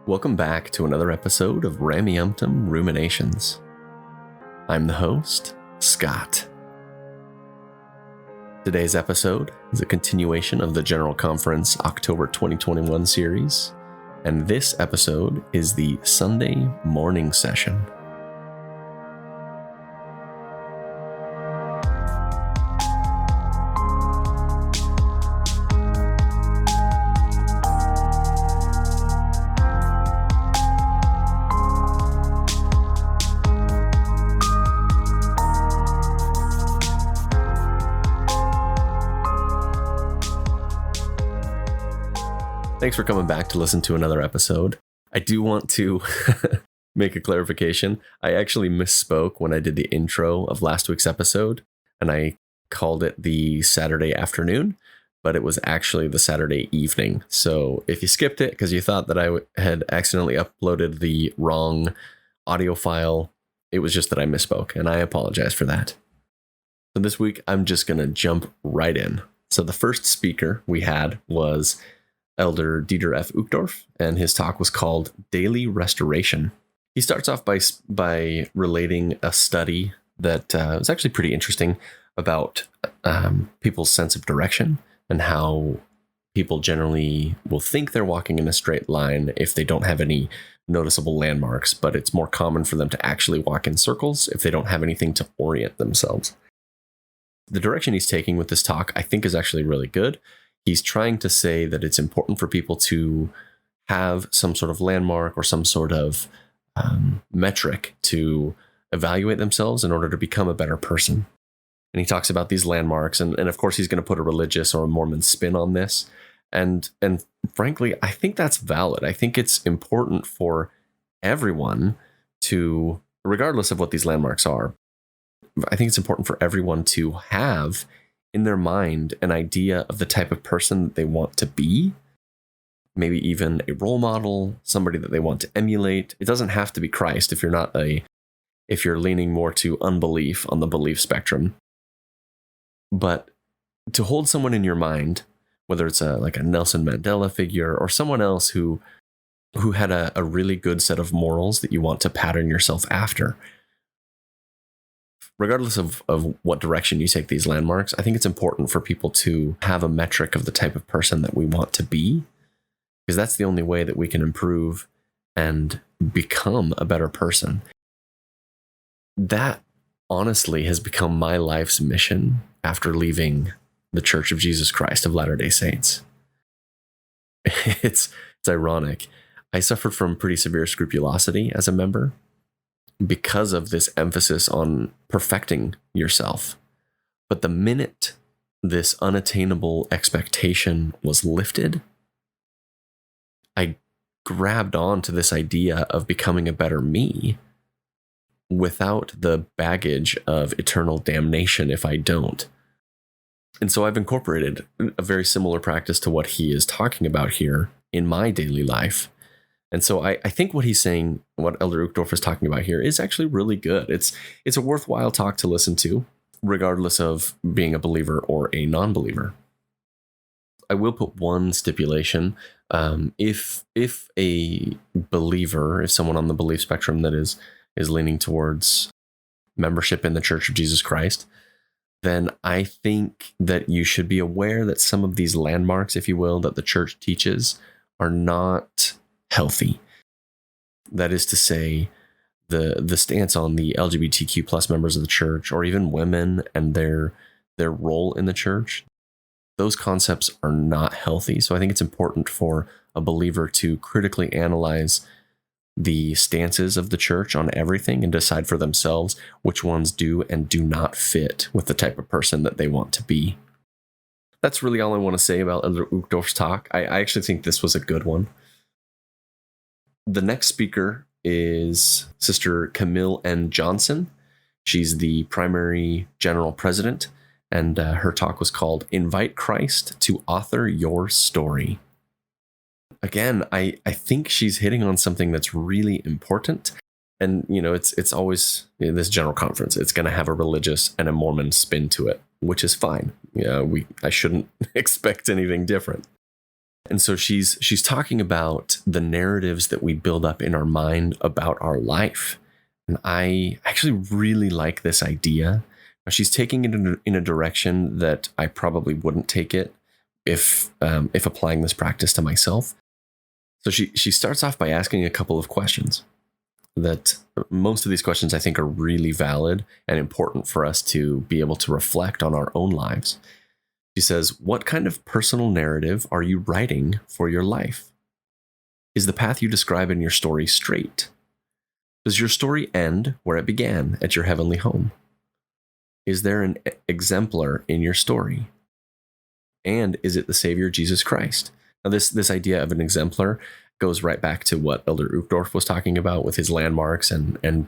Welcome back to another episode of Rameumptom Ruminations. I'm the host, Scott. Today's episode is a continuation of the General Conference October 2021 series, and this episode is the Sunday morning session. Thanks for coming back to listen to another episode. I do want to make a clarification. I actually misspoke when I did the intro of last week's episode, and I called it the Saturday afternoon, but it was actually the Saturday evening. So if you skipped it because you thought that I had accidentally uploaded the wrong audio file, it was just that I misspoke, and I apologize for that. So this week, I'm just going to jump right in. So the first speaker we had was Elder Dieter F. Uchtdorf, and his talk was called Daily Restoration. He starts off by relating a study that was actually pretty interesting about people's sense of direction and how people generally will think they're walking in a straight line if they don't have any noticeable landmarks, but it's more common for them to actually walk in circles if they don't have anything to orient themselves. The direction he's taking with this talk, I think, is actually really good. He's trying to say that it's important for people to have some sort of landmark or some sort of metric to evaluate themselves in order to become a better person. And he talks about these landmarks, and of course he's going to put a religious or a Mormon spin on this. And frankly, I think that's valid. I think it's important for everyone to, regardless of what these landmarks are, I think it's important for everyone to have in their mind an idea of the type of person that they want to be, maybe even a role model, somebody that they want to emulate. It doesn't have to be Christ if you're leaning more to unbelief on the belief spectrum. But to hold someone in your mind, whether it's like a Nelson Mandela figure or someone else who had a really good set of morals that you want to pattern yourself after, regardless of what direction you take these landmarks, I think it's important for people to have a metric of the type of person that we want to be, because that's the only way that we can improve and become a better person. That honestly has become my life's mission after leaving the Church of Jesus Christ of Latter-day Saints. It's ironic. I suffered from pretty severe scrupulosity as a member, because of this emphasis on perfecting yourself. But the minute this unattainable expectation was lifted, I grabbed on to this idea of becoming a better me without the baggage of eternal damnation if I don't. And so I've incorporated a very similar practice to what he is talking about here in my daily life. And so I think what he's saying, what Elder Uchtdorf is talking about here, is actually really good. It's a worthwhile talk to listen to, regardless of being a believer or a non-believer. I will put one stipulation. If a believer, if someone on the belief spectrum that is leaning towards membership in the Church of Jesus Christ, then I think that you should be aware that some of these landmarks, if you will, that the church teaches are not healthy. That is to say, the stance on the LGBTQ plus members of the church, or even women and their role in the church, those concepts are not healthy. So I think it's important for a believer to critically analyze the stances of the church on everything and decide for themselves which ones do and do not fit with the type of person that they want to be. That's really all I want to say about Elder Uchtdorf's talk. I actually think this was a good one. The next speaker is Sister Camille N. Johnson. She's the primary general president, and her talk was called Invite Christ to Author Your Story. Again, I think she's hitting on something that's really important. And, it's always in this general conference, it's going to have a religious and a Mormon spin to it, which is fine. I shouldn't expect anything different. And so she's talking about the narratives that we build up in our mind about our life. And I actually really like this idea. She's taking it in a direction that I probably wouldn't take it if applying this practice to myself. So she starts off by asking a couple of questions that most of these questions I think are really valid and important for us to be able to reflect on our own lives. She says, what kind of personal narrative are you writing for your life? Is the path you describe in your story straight? Does your story end where it began, at your heavenly home? Is there an exemplar in your story? And is it the Savior, Jesus Christ? Now, this idea of an exemplar goes right back to what Elder Uchtdorf was talking about with his landmarks and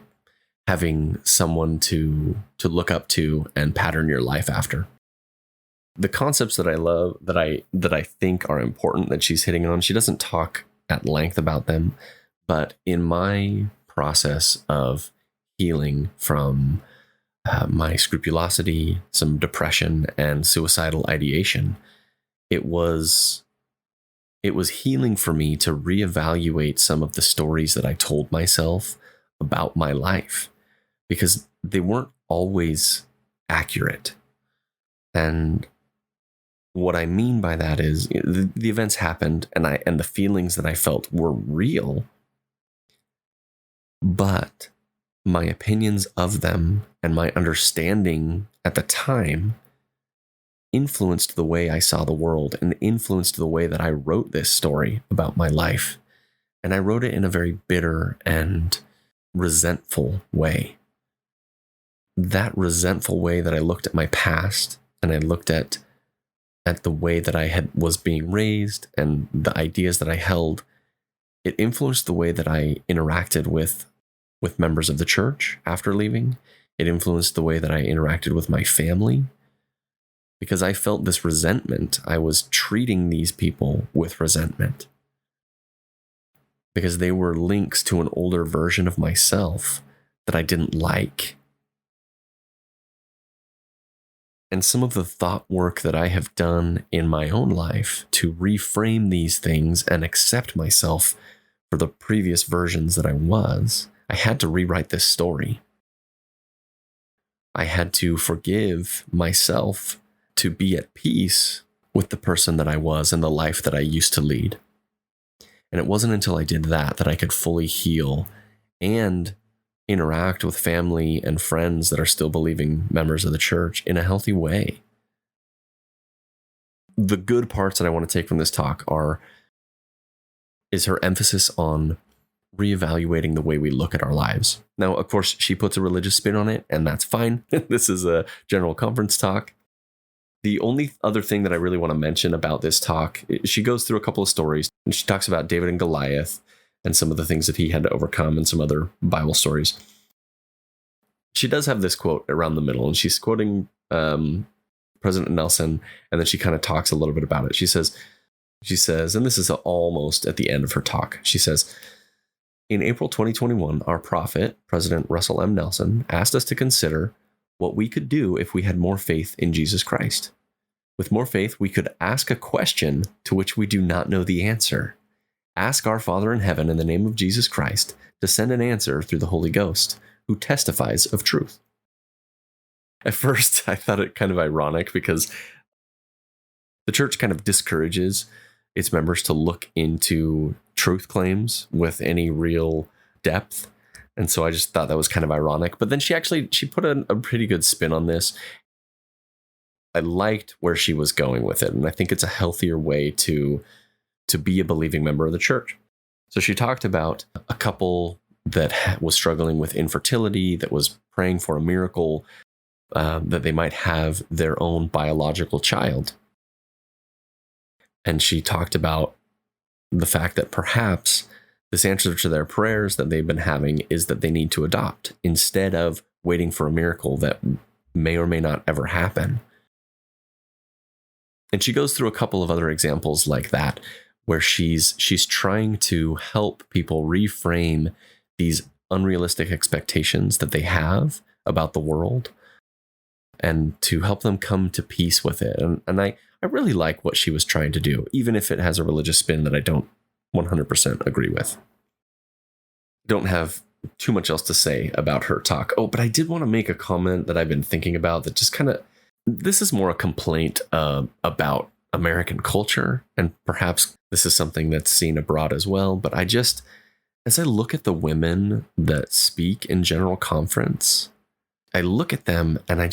having someone to look up to and pattern your life after. The concepts that I love, that I think are important that she's hitting on, she doesn't talk at length about them, but in my process of healing from my scrupulosity, some depression, and suicidal ideation, it was healing for me to reevaluate some of the stories that I told myself about my life, because they weren't always accurate. And what I mean by that is the events happened and the feelings that I felt were real, but my opinions of them and my understanding at the time influenced the way I saw the world and influenced the way that I wrote this story about my life. And I wrote it in a very bitter and resentful way. That resentful way that I looked at my past and I looked at the way that I was being raised and the ideas that I held, it influenced the way that I interacted with members of the church after leaving. It influenced the way that I interacted with my family, because I felt this resentment. I was treating these people with resentment because they were links to an older version of myself that I didn't like. And some of the thought work that I have done in my own life to reframe these things and accept myself for the previous versions that I had to rewrite this story. I had to forgive myself to be at peace with the person that I was and the life that I used to lead. And it wasn't until I did that I could fully heal and interact with family and friends that are still believing members of the church in a healthy way. The good parts that I want to take from this talk is her emphasis on reevaluating the way we look at our lives. Now, of course, she puts a religious spin on it, and that's fine. This is a general conference talk. The only other thing that I really want to mention about this talk, she goes through a couple of stories, and she talks about David and Goliath and some of the things that he had to overcome and some other Bible stories. She does have this quote around the middle, and she's quoting President Nelson, and then she kind of talks a little bit about it. She says, and this is almost at the end of her talk, she says, in April 2021, our prophet, President Russell M. Nelson, asked us to consider what we could do if we had more faith in Jesus Christ. With more faith, we could ask a question to which we do not know the answer. Ask our Father in heaven in the name of Jesus Christ to send an answer through the Holy Ghost, who testifies of truth. At first, I thought it kind of ironic because the church kind of discourages its members to look into truth claims with any real depth. And so I just thought that was kind of ironic. But then she put a pretty good spin on this. I liked where she was going with it. And I think it's a healthier way to be a believing member of the church. So she talked about a couple that was struggling with infertility, that was praying for a miracle, that they might have their own biological child. And she talked about the fact that perhaps this answer to their prayers that they've been having is that they need to adopt instead of waiting for a miracle that may or may not ever happen. And she goes through a couple of other examples like that, where she's trying to help people reframe these unrealistic expectations that they have about the world, and to help them come to peace with it. And I really like what she was trying to do, even if it has a religious spin that I don't 100% agree with. Don't have too much else to say about her talk. Oh, but I did want to make a comment that I've been thinking about that just kind of, this is more a complaint about American culture, and perhaps this is something that's seen abroad as well. But I just, as I look at the women that speak in general conference, I look at them and I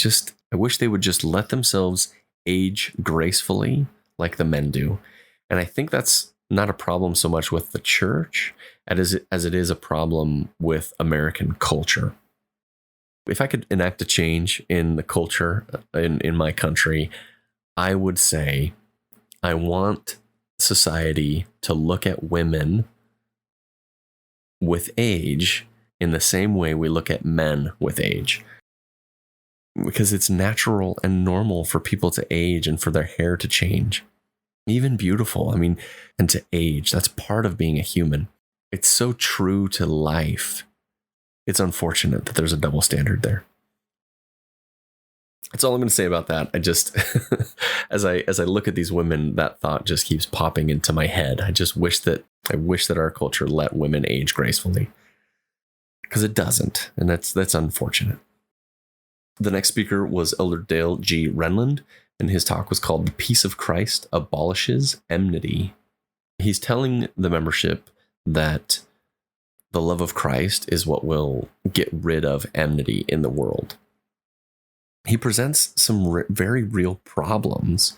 wish they would just let themselves age gracefully like the men do. And I think that's not a problem so much with the church as it is a problem with American culture. If I could enact a change in the culture in my country, I would say I want society to look at women with age in the same way we look at men with age. Because it's natural and normal for people to age and for their hair to change. Even beautiful, I mean, and to age. That's part of being a human. It's so true to life. It's unfortunate that there's a double standard there. That's all I'm going to say about that. I just, as I look at these women, that thought just keeps popping into my head. I wish that our culture let women age gracefully, because it doesn't, and that's unfortunate. The next speaker was Elder Dale G. Renlund, and his talk was called "The Peace of Christ Abolishes Enmity." He's telling the membership that the love of Christ is what will get rid of enmity in the world. He presents some very real problems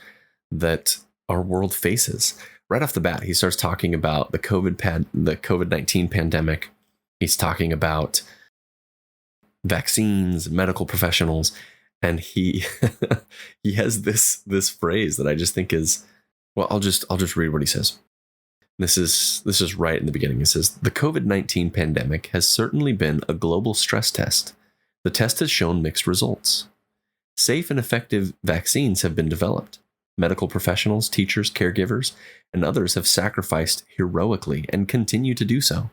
that our world faces. Right off the bat, he starts talking about the COVID-19 pandemic. He's talking about vaccines, medical professionals, and he he has this phrase that I just think is, well, I'll just read what he says. This is right in the beginning. It says, "The COVID-19 pandemic has certainly been a global stress test. The test has shown mixed results. Safe and effective vaccines have been developed. Medical professionals, teachers, caregivers, and others have sacrificed heroically and continue to do so.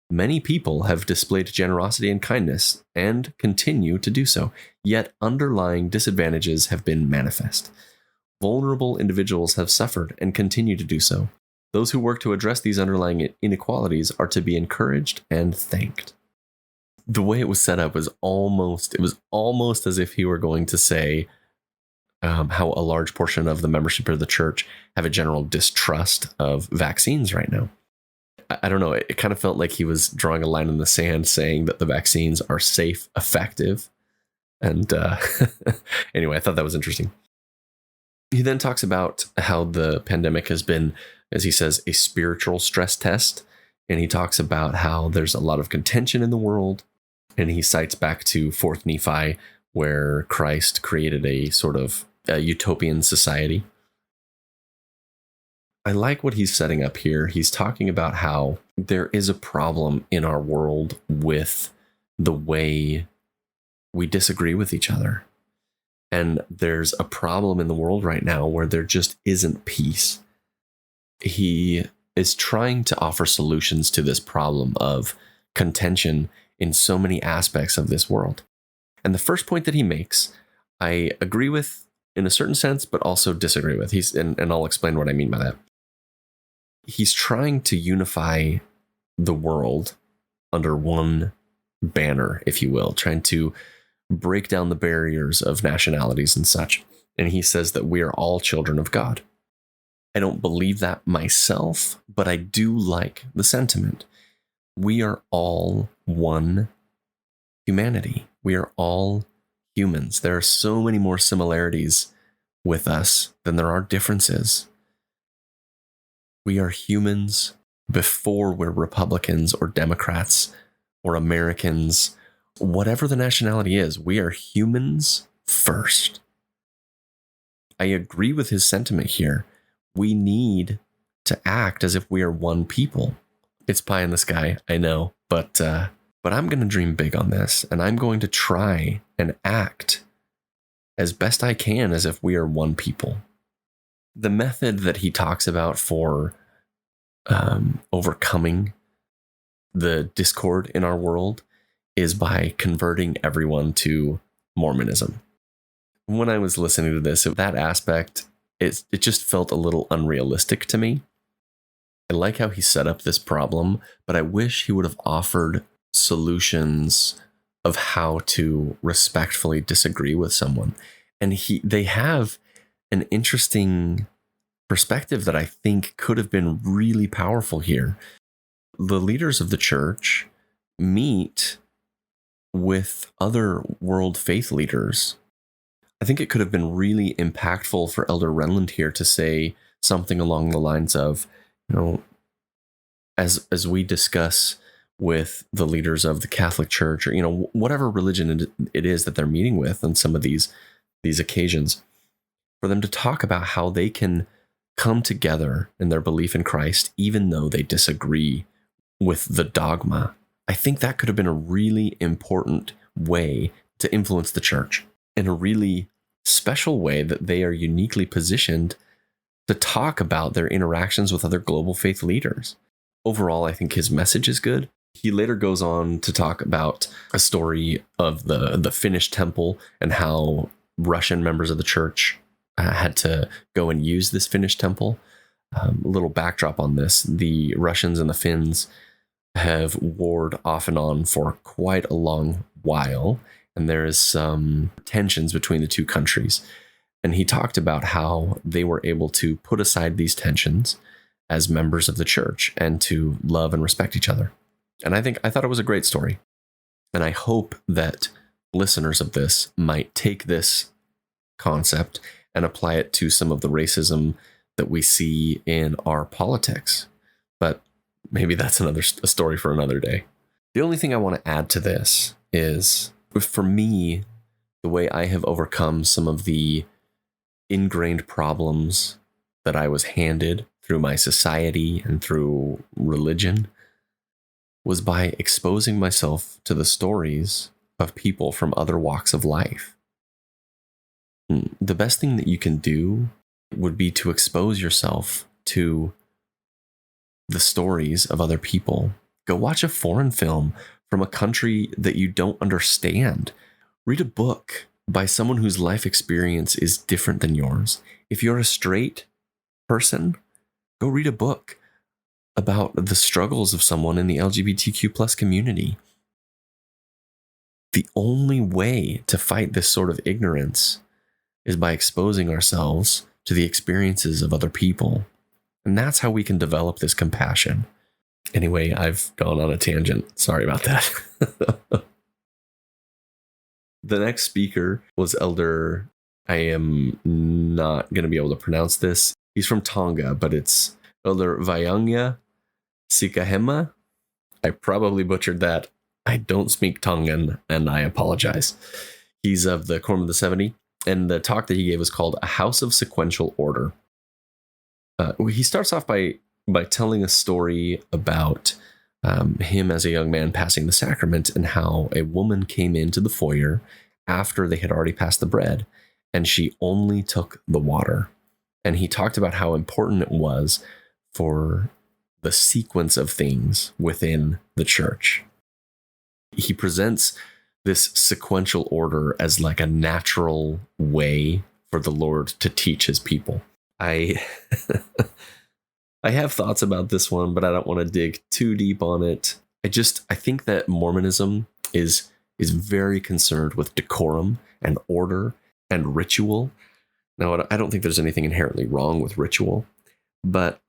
Many people have displayed generosity and kindness and continue to do so, yet underlying disadvantages have been manifest. Vulnerable individuals have suffered and continue to do so. Those who work to address these underlying inequalities are to be encouraged and thanked." The way it was set up was almost as if he were going to say how a large portion of the membership of the church have a general distrust of vaccines right now. I don't know. It kind of felt like he was drawing a line in the sand, saying that the vaccines are safe, effective. And anyway, I thought that was interesting. He then talks about how the pandemic has been, as he says, a spiritual stress test. And he talks about how there's a lot of contention in the world. And he cites back to 4th Nephi, where Christ created a sort of a utopian society. I like what he's setting up here. He's talking about how there is a problem in our world with the way we disagree with each other. And there's a problem in the world right now where there just isn't peace. He is trying to offer solutions to this problem of contention in so many aspects of this world. And the first point that he makes, I agree with in a certain sense, but also disagree with. And I'll explain what I mean by that. He's trying to unify the world under one banner, if you will, trying to break down the barriers of nationalities and such. And he says that we are all children of God. I don't believe that myself, but I do like the sentiment. We are all one humanity. We are all humans. There are so many more similarities with us than there are differences. We are humans before we're Republicans or Democrats or Americans, whatever the nationality is. We are humans first. I agree with his sentiment here. We need to act as if we are one people. It's pie in the sky, I know, but I'm going to dream big on this, and I'm going to try and act as best I can as if we are one people. The method that he talks about for overcoming the discord in our world is by converting everyone to Mormonism. when I was listening to this, that aspect, it just felt a little unrealistic to me. I like how he set up this problem, but I wish he would have offered solutions of how to respectfully disagree with someone. And they have an interesting perspective that I think could have been really powerful here. The leaders of the church meet with other world faith leaders. I think it could have been really impactful for Elder Renlund here to say something along the lines of, as we discuss with the leaders of the Catholic Church, or whatever religion it is that they're meeting with on some of these occasions, for them to talk about how they can come together in their belief in Christ, even though they disagree with the dogma. I think that could have been a really important way to influence the church, in a really special way that they are uniquely positioned to talk about their interactions with other global faith leaders. Overall, I think his message is good. He later goes on to talk about a story of the Finnish temple and how Russian members of the church had to go and use this Finnish temple. A little backdrop on this: the Russians and the Finns have warred off and on for quite a long while, and there is some tensions between the two countries. And he talked about how they were able to put aside these tensions as members of the church and to love and respect each other. And I thought it was a great story. And I hope that listeners of this might take this concept and apply it to some of the racism that we see in our politics. But maybe that's a story for another day. The only thing I want to add to this is, for me, the way I have overcome some of the ingrained problems that I was handed through my society and through religion was by exposing myself to the stories of people from other walks of life. The best thing that you can do would be to expose yourself to the stories of other people. Go watch a foreign film from a country that you don't understand. Read a book by someone whose life experience is different than yours. If you're a straight person, go read a book about the struggles of someone in the LGBTQ plus community. The only way to fight this sort of ignorance is by exposing ourselves to the experiences of other people. And that's how we can develop this compassion. Anyway, I've gone on a tangent. Sorry about that. The next speaker was Elder, I am not going to be able to pronounce this. He's from Tonga, but it's Elder Vaiangina Sikahema. I probably butchered that. I don't speak Tongan, and I apologize. He's of the Quorum of the 70, and the talk that he gave was called A House of Sequential Order. He starts off by telling a story about him as a young man passing the sacrament, and how a woman came into the foyer after they had already passed the bread, and she only took the water. And he talked about how important it was for the sequence of things within the church. He presents this sequential order as like a natural way for the Lord to teach his people. I have thoughts about this one, but I don't want to dig too deep on it. I think that Mormonism is very concerned with decorum and order and ritual. Now, I don't think there's anything inherently wrong with ritual, but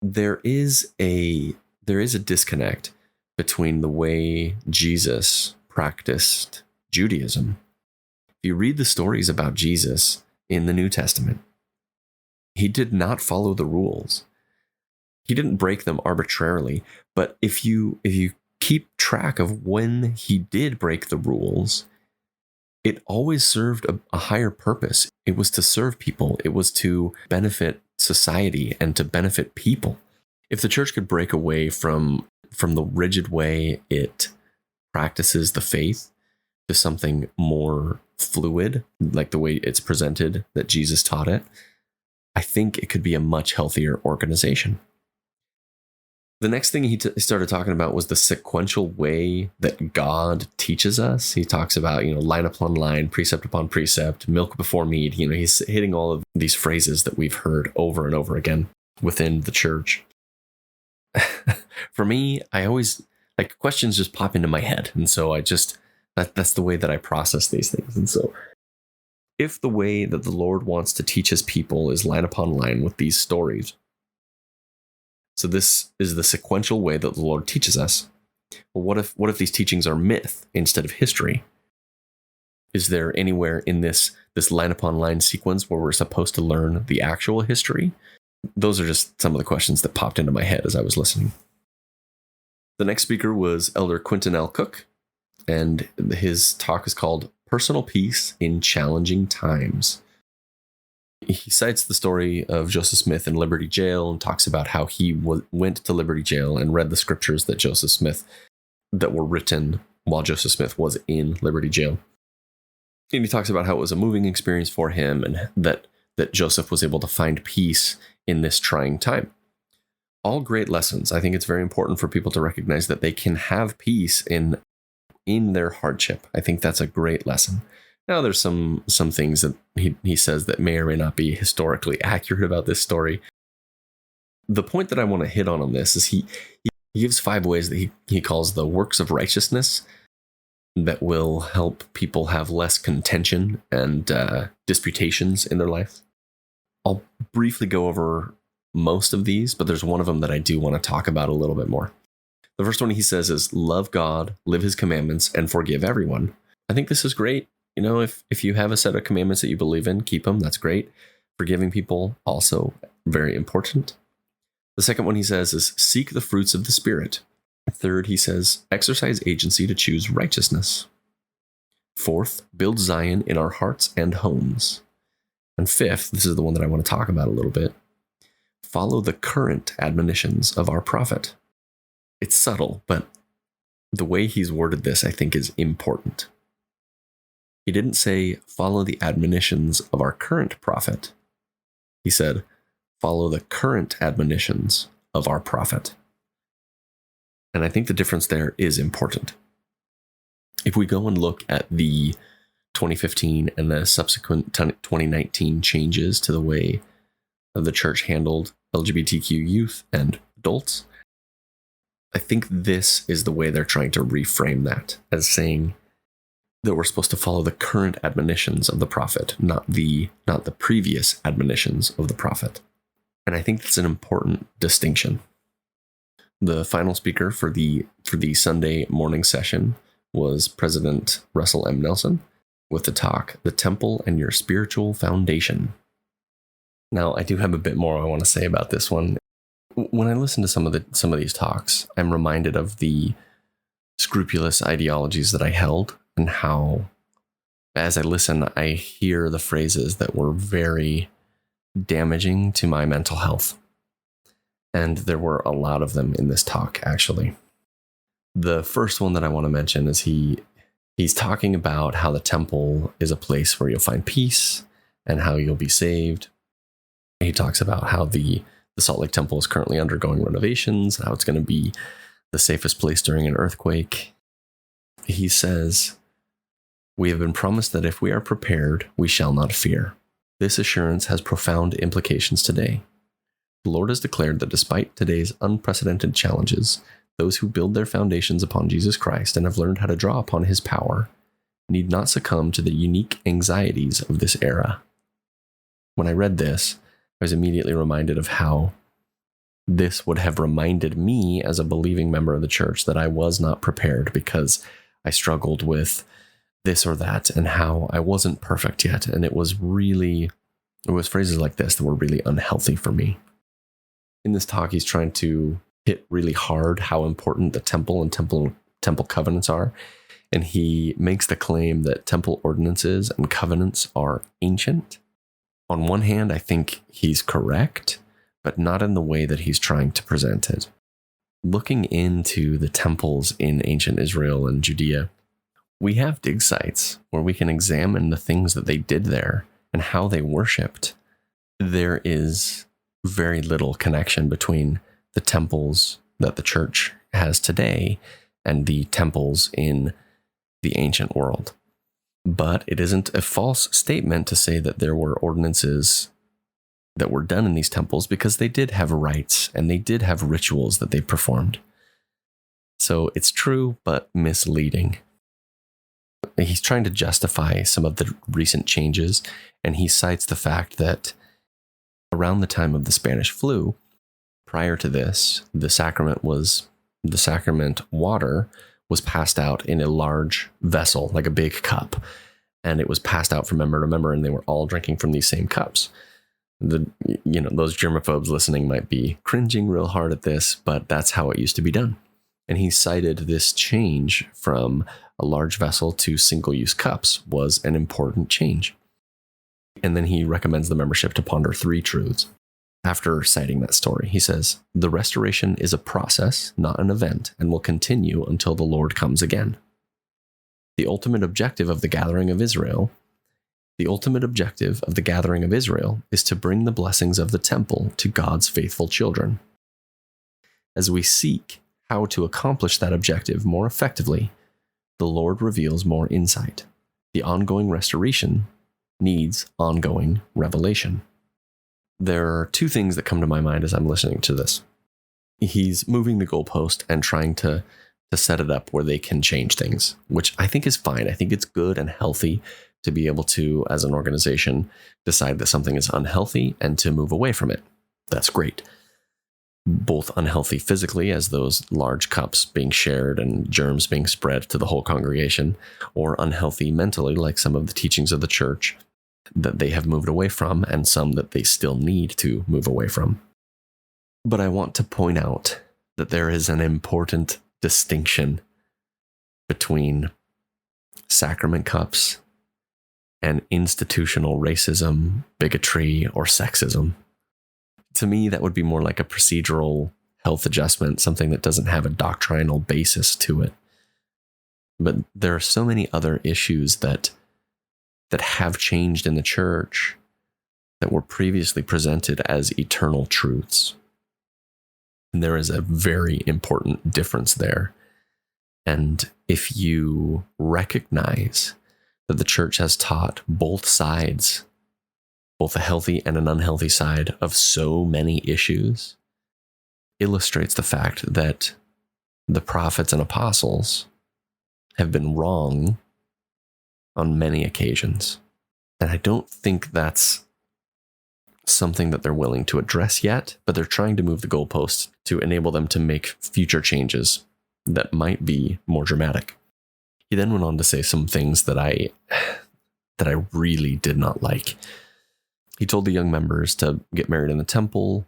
there is a disconnect between the way Jesus practiced Judaism. If you read the stories about Jesus in the New Testament, he did not follow the rules. He didn't break them arbitrarily, but if you keep track of when he did break the rules, it always served a higher purpose. It was to serve people. It was to benefit society and to benefit people. If the church could break away from the rigid way it practices the faith to something more fluid, like the way it's presented that Jesus taught it, I think it could be a much healthier organization. The next thing he started talking about was the sequential way that God teaches us. He talks about, line upon line, precept upon precept, milk before meat. He's hitting all of these phrases that we've heard over and over again within the church. For me, I always, questions just pop into my head. And so that's the way that I process these things. And so if the way that the Lord wants to teach his people is line upon line with these stories, so this is the sequential way that the Lord teaches us. Well, what if these teachings are myth instead of history? Is there anywhere in this line upon line sequence where we're supposed to learn the actual history? Those are just some of the questions that popped into my head as I was listening. The next speaker was Elder Quentin L. Cook, and his talk is called Personal Peace in Challenging Times. He cites the story of Joseph Smith in Liberty Jail and talks about how he went to Liberty Jail and read the scriptures that were written while Joseph Smith was in Liberty Jail. And he talks about how it was a moving experience for him and that Joseph was able to find peace in this trying time. All great lessons. I think it's very important for people to recognize that they can have peace in their hardship. I think that's a great lesson. Now, there's some things that he says that may or may not be historically accurate about this story. The point that I want to hit on this is he gives 5 ways that he calls the works of righteousness that will help people have less contention and disputations in their life. I'll briefly go over most of these, but there's one of them that I do want to talk about a little bit more. The first one he says is love God, live his commandments, and forgive everyone. I think this is great. If you have a set of commandments that you believe in, keep them. That's great. Forgiving people, also very important. The second one he says is seek the fruits of the Spirit. Third, he says exercise agency to choose righteousness. Fourth, build Zion in our hearts and homes. And fifth, this is the one that I want to talk about a little bit, follow the current admonitions of our prophet. It's subtle, but the way he's worded this, I think, is important. He didn't say, follow the admonitions of our current prophet. He said, follow the current admonitions of our prophet. And I think the difference there is important. If we go and look at the 2015 and the subsequent 2019 changes to the way the church handled LGBTQ youth and adults, I think this is the way they're trying to reframe that as saying that we're supposed to follow the current admonitions of the prophet, not the previous admonitions of the prophet. And I think that's an important distinction. The final speaker for the Sunday morning session was President Russell M. Nelson with the talk, The Temple and Your Spiritual Foundation. Now, I do have a bit more I want to say about this one. When I listen to some of these talks, I'm reminded of the scrupulous ideologies that I held and how, as I listen, I hear the phrases that were very damaging to my mental health. And there were a lot of them in this talk, actually. The first one that I want to mention is he's talking about how the temple is a place where you'll find peace and how you'll be saved. He talks about how the Salt Lake Temple is currently undergoing renovations, how it's going to be the safest place during an earthquake. He says, we have been promised that if we are prepared, we shall not fear. This assurance has profound implications today. The Lord has declared that despite today's unprecedented challenges, those who build their foundations upon Jesus Christ and have learned how to draw upon his power need not succumb to the unique anxieties of this era. When I read this, I was immediately reminded of how this would have reminded me as a believing member of the church that I was not prepared because I struggled with this or that and how I wasn't perfect yet. And it was phrases like this that were really unhealthy for me. In this talk, he's trying to hit really hard how important the temple and temple covenants are. And he makes the claim that temple ordinances and covenants are ancient. On one hand, I think he's correct, but not in the way that he's trying to present it. Looking into the temples in ancient Israel and Judea, we have dig sites where we can examine the things that they did there and how they worshipped. There is very little connection between the temples that the church has today and the temples in the ancient world. But it isn't a false statement to say that there were ordinances that were done in these temples, because they did have rites and they did have rituals that they performed. So it's true, but misleading. He's trying to justify some of the recent changes, and he cites the fact that around the time of the Spanish flu, prior to this, the sacrament water was passed out in a large vessel, like a big cup, and it was passed out from member to member, and they were all drinking from these same cups. Those germaphobes listening might be cringing real hard at this, but that's how it used to be done. And he cited this change from a large vessel to single-use cups was an important change. And then he recommends the membership to ponder 3 truths. After citing that story, he says, "The restoration is a process, not an event, and will continue until the Lord comes again. The ultimate objective of the gathering of Israel is to bring the blessings of the temple to God's faithful children. As we seek how to accomplish that objective more effectively, the Lord reveals more insight. The ongoing restoration needs ongoing revelation." There are 2 things that come to my mind as I'm listening to this. He's moving the goalpost and trying to set it up where they can change things, which I think is fine. I think it's good and healthy to be able to, as an organization, decide that something is unhealthy and to move away from it. That's great. Both unhealthy physically, as those large cups being shared and germs being spread to the whole congregation, or unhealthy mentally, like some of the teachings of the church that they have moved away from, and some that they still need to move away from. But I want to point out that there is an important distinction between sacrament cups and institutional racism, bigotry, or sexism. To me, that would be more like a procedural health adjustment, something that doesn't have a doctrinal basis to it. But there are so many other issues that have changed in the church that were previously presented as eternal truths. And there is a very important difference there. And if you recognize that the church has taught both sides, both a healthy and an unhealthy side of so many issues, illustrates the fact that the prophets and apostles have been wrong on many occasions. And I don't think that's something that they're willing to address yet, but they're trying to move the goalposts to enable them to make future changes that might be more dramatic. He then went on to say some things that I really did not like. He told the young members to get married in the temple.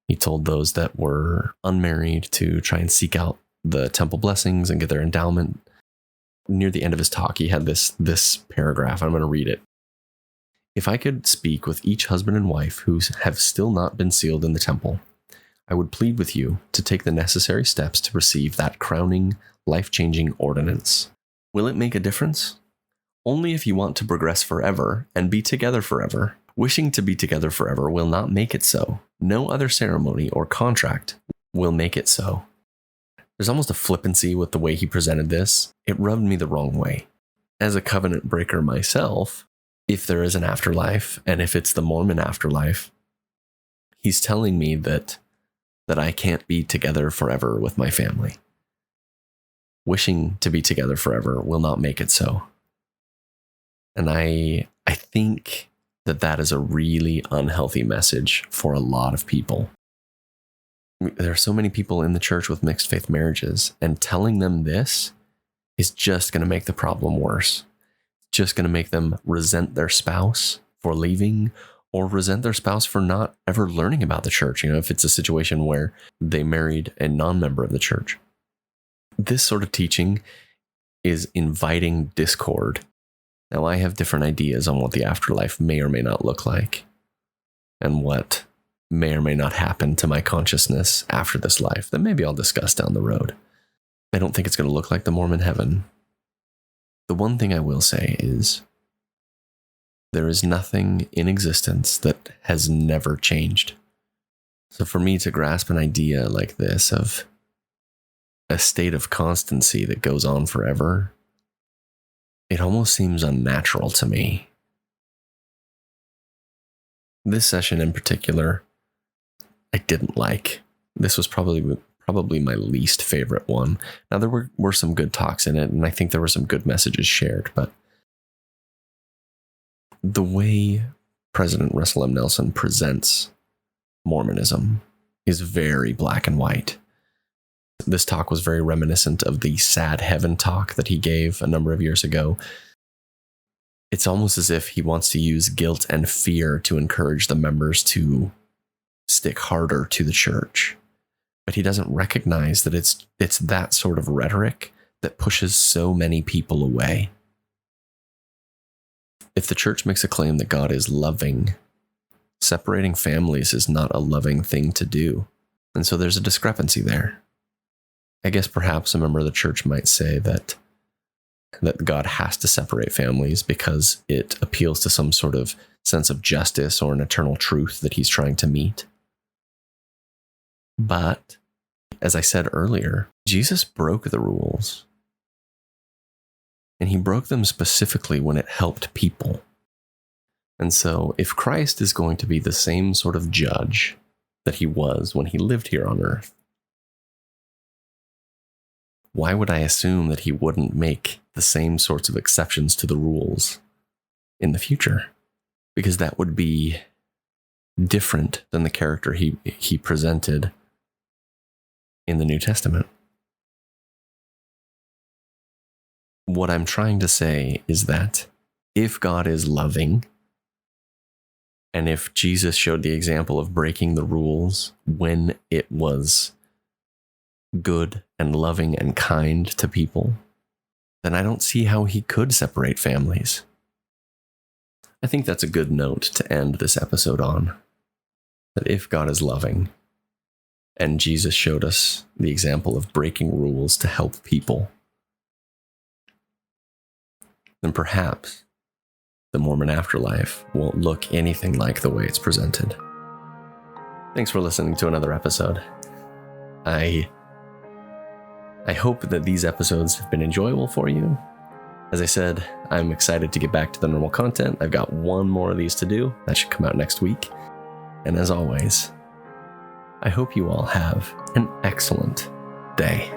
He told those that were unmarried to try and seek out the temple blessings and get their endowment. Near the end of his talk, he had this paragraph. I'm going to read it. "If I could speak with each husband and wife who have still not been sealed in the temple, I would plead with you to take the necessary steps to receive that crowning, life-changing ordinance. Will it make a difference? Only if you want to progress forever and be together forever. Wishing to be together forever will not make it so. No other ceremony or contract will make it so." There's almost a flippancy with the way he presented this. It rubbed me the wrong way. As a covenant breaker myself, if there is an afterlife, and if it's the Mormon afterlife, he's telling me that I can't be together forever with my family. Wishing to be together forever will not make it so. And I think that is a really unhealthy message for a lot of people. There are so many people in the church with mixed faith marriages, and telling them this is just going to make the problem worse. It's just going to make them resent their spouse for leaving, or resent their spouse for not ever learning about the church. If it's a situation where they married a non-member of the church. This sort of teaching is inviting discord. Now, I have different ideas on what the afterlife may or may not look like, and what may or may not happen to my consciousness after this life that maybe I'll discuss down the road. I don't think it's going to look like the Mormon heaven. The one thing I will say is there is nothing in existence that has never changed. So for me to grasp an idea like this of a state of constancy that goes on forever, it almost seems unnatural to me. This session in particular, I didn't like. This was probably my least favorite one. Now, there were some good talks in it, and I think there were some good messages shared, but the way President Russell M. Nelson presents Mormonism is very black and white. This talk was very reminiscent of the Sad Heaven talk that he gave a number of years ago. It's almost as if he wants to use guilt and fear to encourage the members to stick harder to the church. But he doesn't recognize that it's that sort of rhetoric that pushes so many people away. If the church makes a claim that God is loving, separating families is not a loving thing to do. And so there's a discrepancy there. I guess perhaps a member of the church might say that God has to separate families because it appeals to some sort of sense of justice or an eternal truth that he's trying to meet. But, as I said earlier, Jesus broke the rules. And he broke them specifically when it helped people. And so, if Christ is going to be the same sort of judge that he was when he lived here on earth, why would I assume that he wouldn't make the same sorts of exceptions to the rules in the future? Because that would be different than the character he presented in the New Testament. What I'm trying to say is that if God is loving, and if Jesus showed the example of breaking the rules when it was good and loving and kind to people, then I don't see how he could separate families. I think that's a good note to end this episode on. That if God is loving, and Jesus showed us the example of breaking rules to help people, then perhaps the Mormon afterlife won't look anything like the way it's presented. Thanks for listening to another episode. I hope that these episodes have been enjoyable for you. As I said, I'm excited to get back to the normal content. I've got one more of these to do. That should come out next week. And as always, I hope you all have an excellent day.